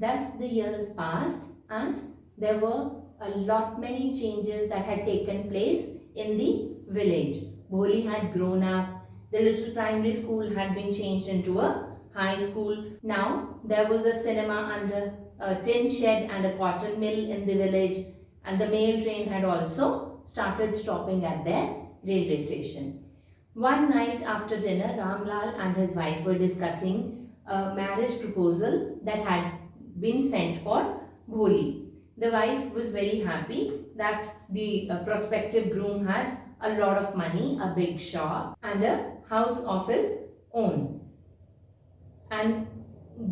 Thus the years passed and there were many changes that had taken place in the village. Bholi had grown up. The little primary school had been changed into a high school. Now there was a cinema under a tin shed and a cotton mill in the village, and the mail train had also started stopping at their railway station. One night after dinner, Ramlal and his wife were discussing a marriage proposal that had been sent for Bholi. The wife was very happy that the prospective groom had a lot of money, a big shop and a house of his own. And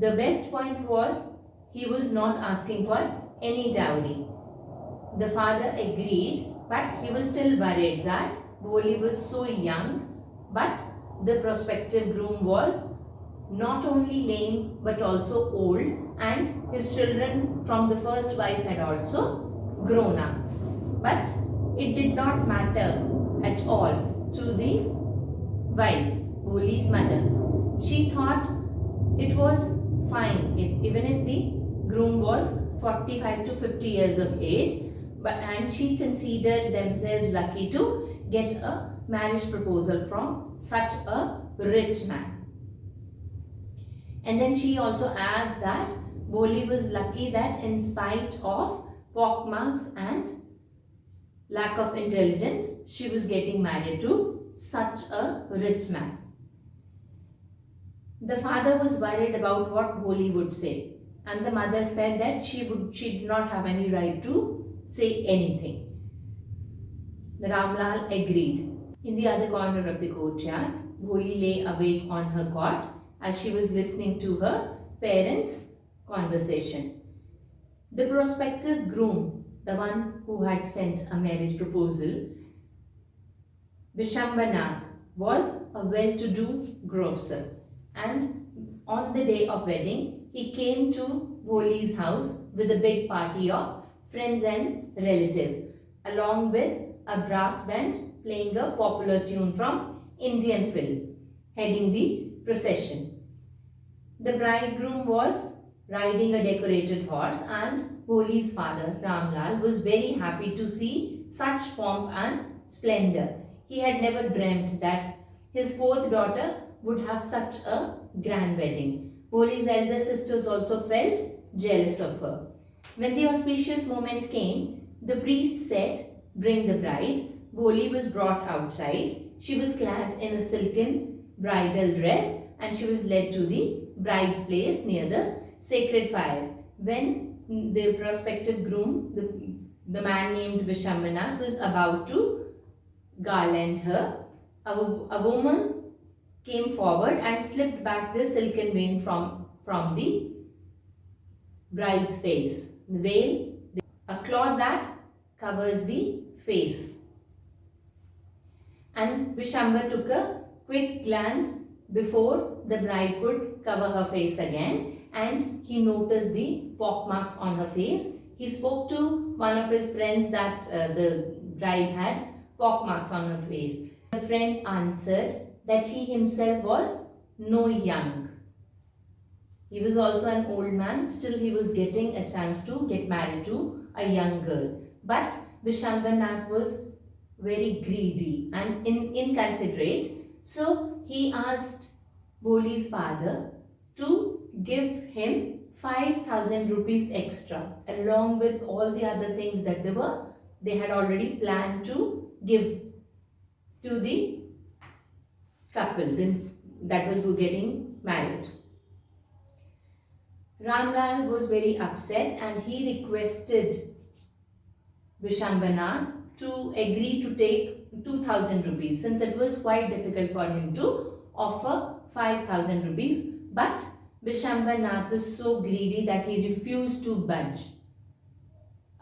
the best point was he was not asking for any dowry. The father agreed, but he was still worried that Bholi was so young, but the prospective groom was not only lame but also old, and his children from the first wife had also grown up. But it did not matter at all to the wife, Bholi's mother. She thought it was fine even if the groom was 45 to 50 years of age, and she considered themselves lucky to get a marriage proposal from such a rich man. And then she also adds that Bholi was lucky that in spite of pockmarks and lack of intelligence, she was getting married to such a rich man. The father was worried about what Bholi would say, and the mother said that she did not have any right to say anything. The Ramlal agreed. In the other corner of the courtyard, Bholi lay awake on her cot as she was listening to her parents' conversation. The prospective groom, the one who had sent a marriage proposal, Vishambanath, was a well-to-do grocer, and on the day of wedding, he came to Bholi's house with a big party of friends and relatives, along with a brass band playing a popular tune from Indian film, heading the procession. The bridegroom was riding a decorated horse, and Bholi's father, Ramlal, was very happy to see such pomp and splendor. He had never dreamt that his fourth daughter would have such a grand wedding. Bholi's elder sisters also felt jealous of her. When the auspicious moment came, the priest said, "Bring the bride." Bholi was brought outside. She was clad in a silken bridal dress, and she was led to the bride's place near the sacred fire. When the prospective groom, the man named Vishambanath, was about to garland her, a woman came forward and slipped back the silken veil from the bride's face. The veil, a cloth that covers the face. And Vishamba took a quick glance before the bride could cover her face again, and he noticed the pockmarks on her face. He spoke to one of his friends that the bride had pockmarks on her face. The friend answered that he himself was no young. He was also an old man, still he was getting a chance to get married to a young girl. But Vishambanath was very greedy and inconsiderate, so he asked Bholi's father to give him 5,000 rupees extra, along with all the other things that they had already planned to give to the couple that was getting married. Ramlal was very upset, and he requested Vishambanath to agree to take 2,000 rupees, since it was quite difficult for him to offer 5,000 rupees. But Vishambanath was so greedy that he refused to budge.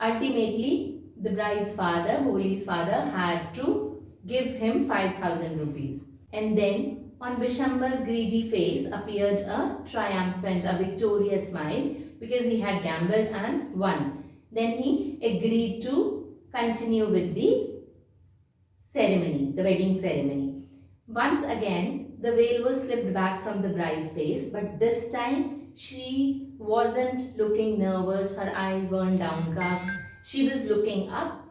Ultimately, the bride's father, Bholi's father, had to give him 5,000 rupees. And then on Vishamba's greedy face appeared a triumphant, a victorious smile, because he had gambled and won. Then he agreed to continue with the ceremony, the wedding ceremony. Once again, the veil was slipped back from the bride's face, but this time she wasn't looking nervous, her eyes weren't downcast. She was looking up,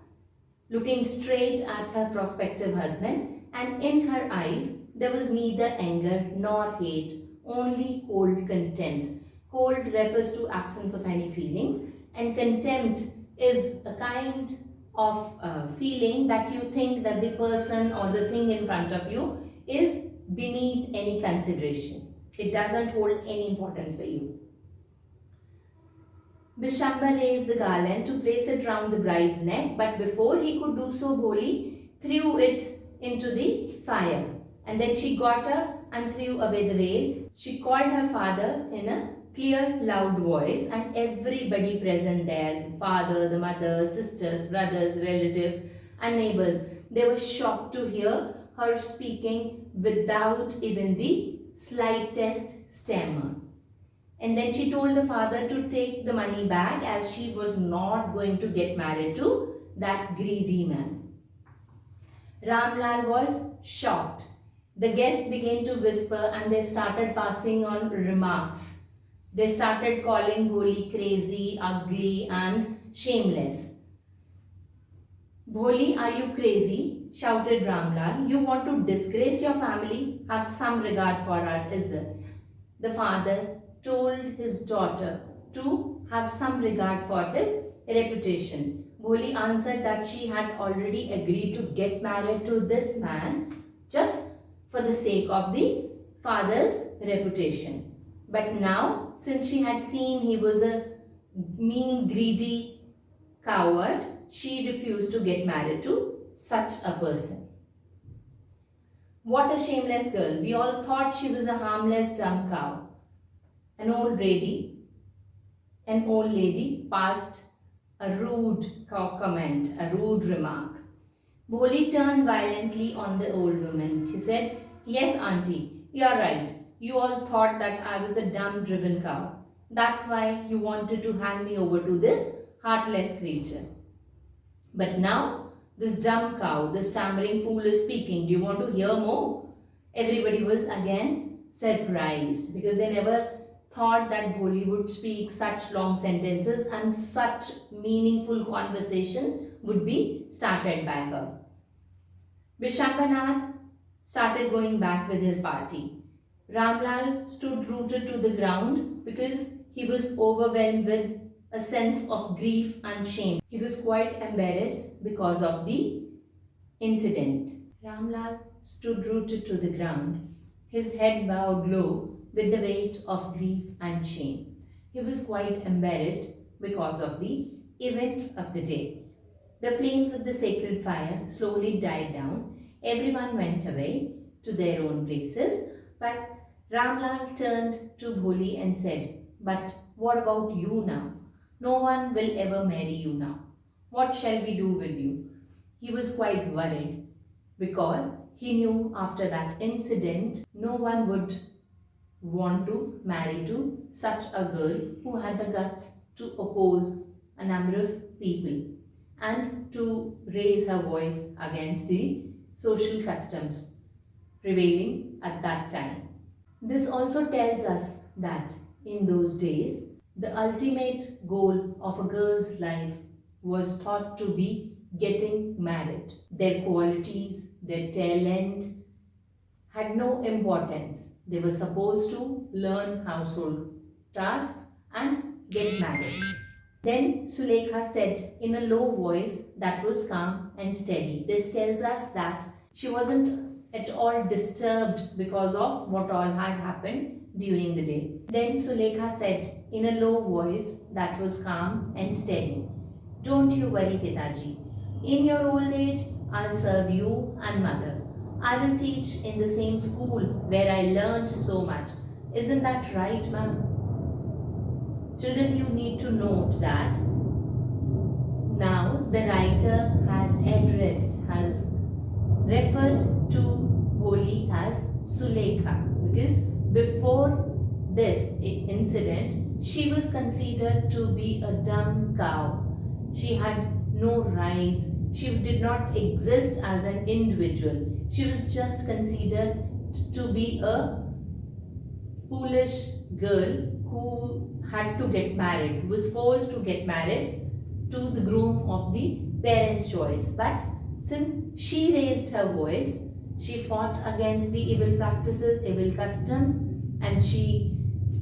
looking straight at her prospective husband, and in her eyes there was neither anger nor hate, only cold contempt. Cold refers to absence of any feelings, and contempt is a kind of feeling that you think that the person or the thing in front of you is beneath any consideration. It doesn't hold any importance for you. Bishamba raised the garland to place it round the bride's neck, but before he could do so, Bholi threw it into the fire. And then she got up and threw away the veil. She called her father in a clear, loud voice, and everybody present there, the father, the mother, sisters, brothers, relatives, and neighbors, they were shocked to hear her speaking without even the slightest stammer. And then she told the father to take the money back, as she was not going to get married to that greedy man. Ramlal was shocked. The guests began to whisper and they started passing on remarks. They started calling Bholi crazy, ugly and shameless. "Bholi, are you crazy?" shouted Ramlal. "You want to disgrace your family? Have some regard for our izzat." The father told his daughter to have some regard for his reputation. Bholi answered that she had already agreed to get married to this man just for the sake of the father's reputation. But now, since she had seen he was a mean, greedy coward, she refused to get married to such a person. What a shameless girl. We all thought she was a harmless dumb cow. An old lady passed a rude comment, a rude remark. Bholi turned violently on the old woman. She said, "Yes, auntie, you're right. You all thought that I was a dumb driven cow. That's why you wanted to hand me over to this heartless creature. But now this dumb cow, this stammering fool is speaking. Do you want to hear more?" Everybody was again surprised because they never thought that Bholi would speak such long sentences and such meaningful conversation would be started by her. Vishambanath started going back with his party. Ramlal stood rooted to the ground because he was overwhelmed with a sense of grief and shame. He was quite embarrassed because of the incident. Ramlal stood rooted to the ground, his head bowed low with the weight of grief and shame. He was quite embarrassed because of the events of the day. The flames of the sacred fire slowly died down. Everyone went away to their own places, but Ramlal turned to Bholi and said, "But what about you now? No one will ever marry you now. What shall we do with you?" He was quite worried because he knew after that incident no one would want to marry to such a girl who had the guts to oppose a number of people and to raise her voice against the social customs prevailing at that time. This also tells us that in those days, the ultimate goal of a girl's life was thought to be getting married. Their qualities, their talent had no importance. They were supposed to learn household tasks and get married. Then Sulekha said in a low voice that was calm and steady. This tells us that she wasn't at all disturbed because of what all had happened during the day. Then Sulekha said in a low voice that was calm and steady, "Don't you worry, Pitaji. In your old age, I'll serve you and mother. I will teach in the same school where I learned so much. Isn't that right, ma'am?" Children, you need to note that now the writer has referred to Bholi as Sulekha because before this incident, she was considered to be a dumb cow. She had no rights. She did not exist as an individual. She was just considered to be a foolish girl who had to get married, who was forced to get married to the groom of the parents' choice. But since she raised her voice, she fought against the evil practices, evil customs, and she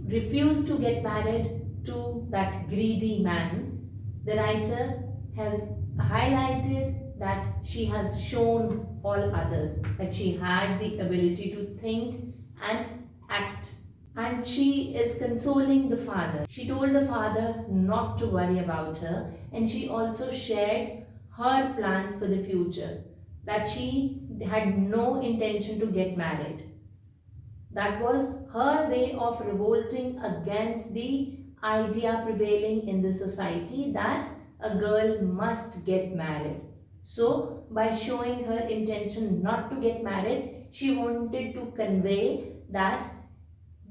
refused to get married to that greedy man. The writer has highlighted that she has shown all others that she had the ability to think and act. And she is consoling the father. She told the father not to worry about her, and she also shared her plans for the future, that she had no intention to get married. That was her way of revolting against the idea prevailing in the society that a girl must get married. So, by showing her intention not to get married, she wanted to convey that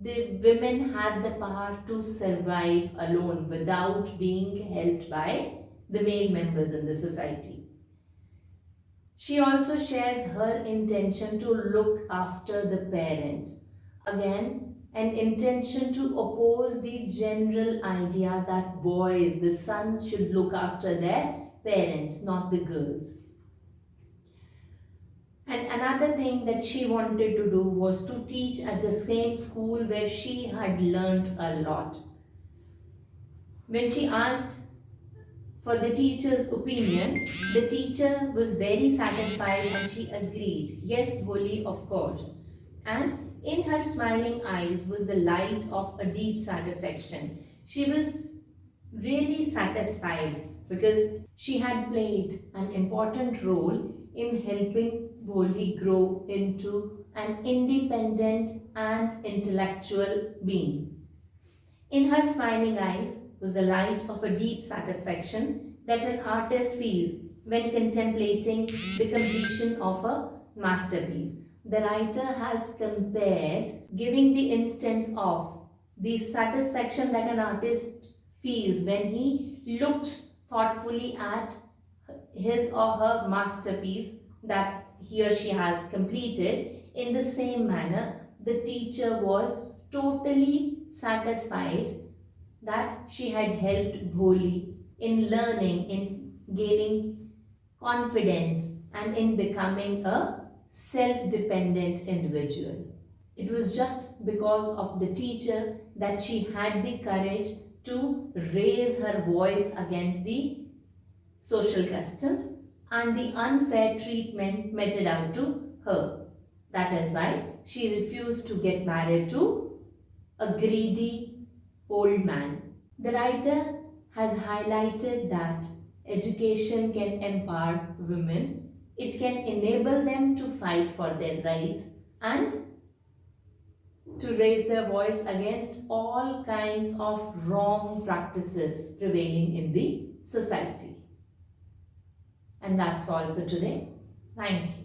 the women had the power to survive alone without being helped by the male members in the society. She also shares her intention to look after the parents. Again, an intention to oppose the general idea that boys, the sons, should look after their parents, not the girls. And another thing that she wanted to do was to teach at the same school where she had learnt a lot. When she asked for the teacher's opinion, the teacher was very satisfied and she agreed. Yes, Bholi, of course. And in her smiling eyes was the light of a deep satisfaction. She was really satisfied because she had played an important role in helping Bholi grow into an independent and intellectual being. In her smiling eyes was the light of a deep satisfaction that an artist feels when contemplating the completion of a masterpiece. The writer has compared giving the instance of the satisfaction that an artist feels when he looks thoughtfully at his or her masterpiece that he or she has completed. In the same manner, the teacher was totally satisfied that she had helped Bholi in learning, in gaining confidence, and in becoming a self-dependent individual. It was just because of the teacher that she had the courage to raise her voice against the social customs and the unfair treatment meted out to her. That is why she refused to get married to a greedy old man. The writer has highlighted that education can empower women, it can enable them to fight for their rights and to raise their voice against all kinds of wrong practices prevailing in the society. And that's all for today. Thank you.